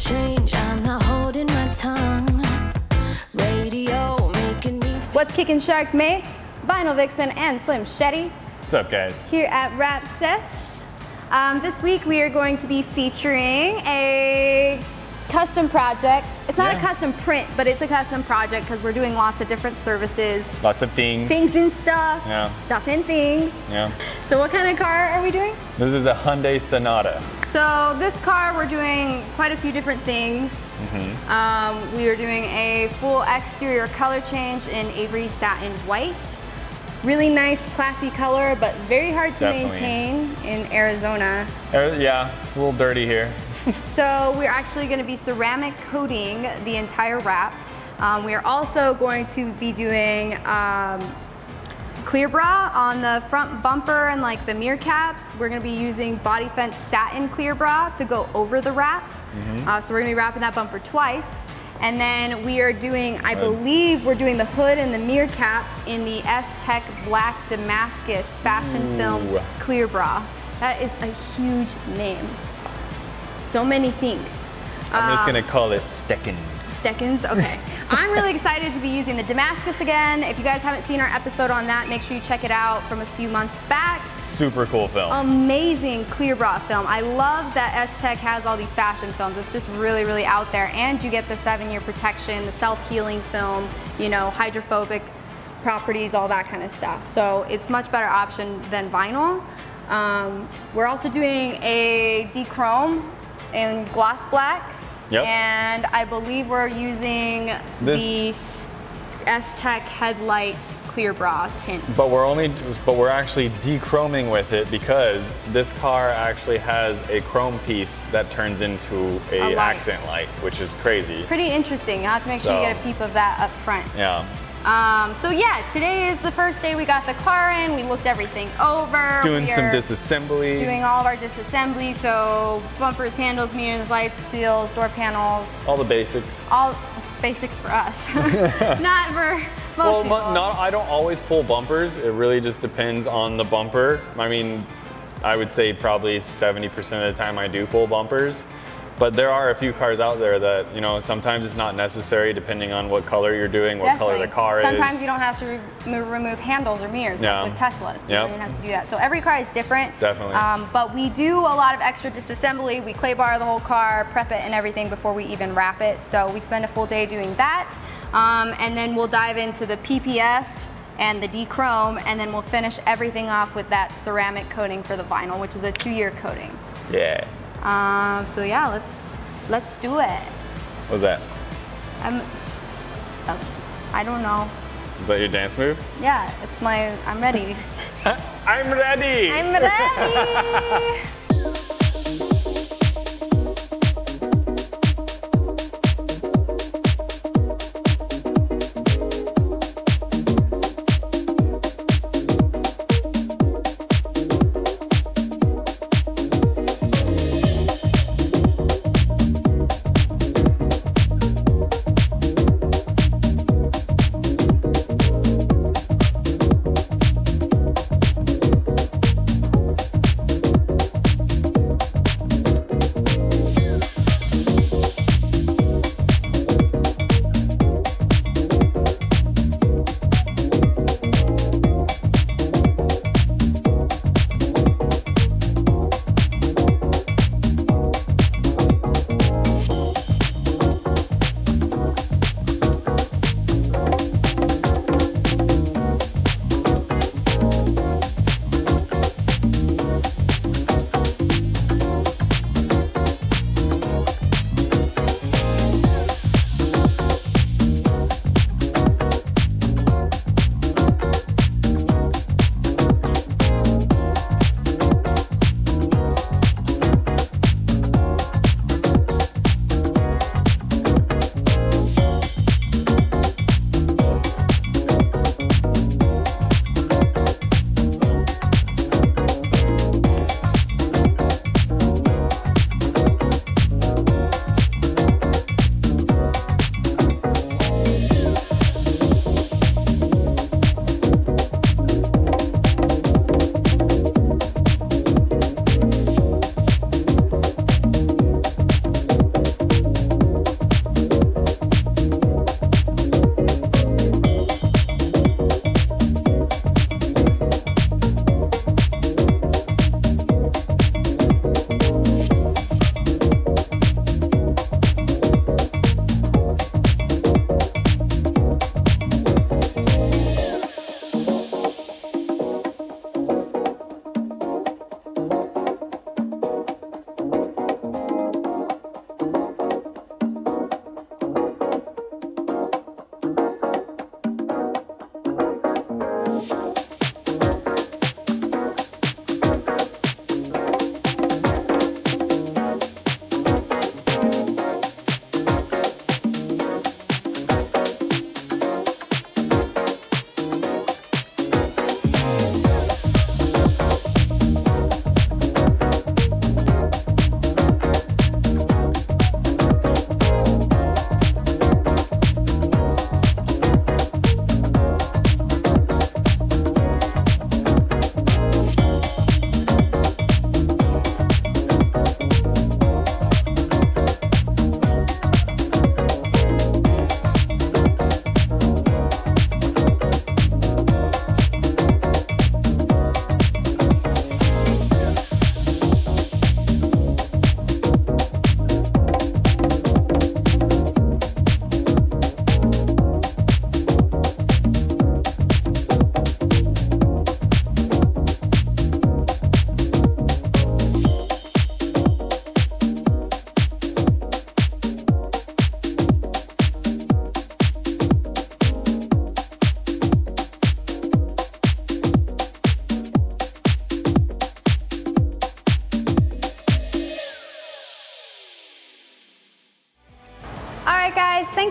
change, I'm not holding my tongue. Radio making me feel. What's kicking, Shark mates? Vinyl Vixen and Slim Shetty What's up, guys? here at Rap Sesh. This week we are going to be featuring a custom project. It's not a custom print, but it's a custom project because we're doing lots of different services. Lots of things. Things and stuff. Yeah. Stuff and things. Yeah. So what kind of car are we doing? This is a Hyundai Sonata. So this car, we're doing quite a few different things. We are doing a full exterior color change in Avery Satin White. Really nice, classy color, but very hard to maintain in Arizona. Yeah, it's a little dirty here. So we're actually going to be ceramic coating the entire wrap. We are also going to be doing clear bra on the front bumper and like the mirror caps. We're going to be using body fence satin clear bra to go over the wrap. So we're going to be wrapping that bumper twice. And then we are doing, I believe we're doing the hood and the mirror caps in the STEK Black Damascus fashion film clear bra. That is a huge name. So many things. I'm just gonna call it STEKn. STEKns, okay. I'm really excited to be using the Damascus again. If you guys haven't seen our episode on that, make sure you check it out from a few months back. Super cool film. Amazing clear bra film. I love that STEK has all these fashion films. It's just really, really out there. And you get the 7-year protection, the self-healing film, you know, hydrophobic properties, all that kind of stuff. So it's much better option than vinyl. We're also doing a dechrome in gloss black. Yep. And I believe we're using the STEK headlight clear bra tint. But we're actually dechroming with it because this car actually has a chrome piece that turns into a accent light, which is crazy. Pretty interesting. You have to make sure you get a peep of that up front. Yeah. So yeah, today is the first day we got the car in. We looked everything over. Doing some disassembly. Doing all of our disassembly. So bumpers, handles, mirrors, lights, seals, door panels. All the basics. All basics for us. Not for most people. I don't always pull bumpers. It really just depends on the bumper. I mean, I would say probably 70% of the time I do pull bumpers. But there are a few cars out there that, you know, sometimes it's not necessary depending on what color you're doing, what color the car is. Sometimes you don't have to remove handles or mirrors like with Teslas. You don't have to do that. So every car is different. Definitely. But we do a lot of extra disassembly. We clay bar the whole car, prep it and everything before we even wrap it. So we spend a full day doing that. And then we'll dive into the PPF and the dechrome, and then we'll finish everything off with that ceramic coating for the vinyl, which is a 2-year coating. Yeah. So yeah, let's do it. What's that? I don't know. Is that your dance move? Yeah, I'm ready. I'm ready! I'm ready!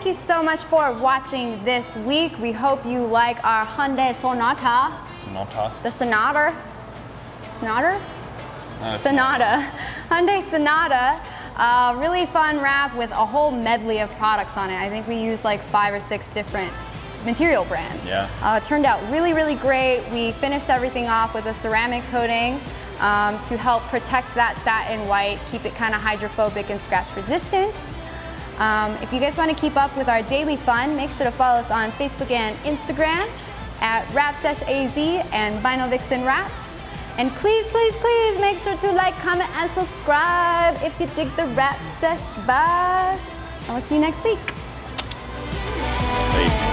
thank you so much for watching this week. We hope you like our Hyundai Sonata. Sonata. The Sonata. Sonata? Not a Sonata. Hyundai Sonata. Really fun wrap with a whole medley of products on it. I think we used like 5 or 6 different material brands. Yeah. It turned out really, really great. We finished everything off with a ceramic coating to help protect that satin white, keep it kind of hydrophobic and scratch resistant. If you guys want to keep up with our daily fun, make sure to follow us on Facebook and Instagram at RapSeshAZ and Vinyl Vixen Raps. And please, please, please make sure to like, comment, and subscribe if you dig the Rap Sesh vibe. And we'll see you next week. Hey.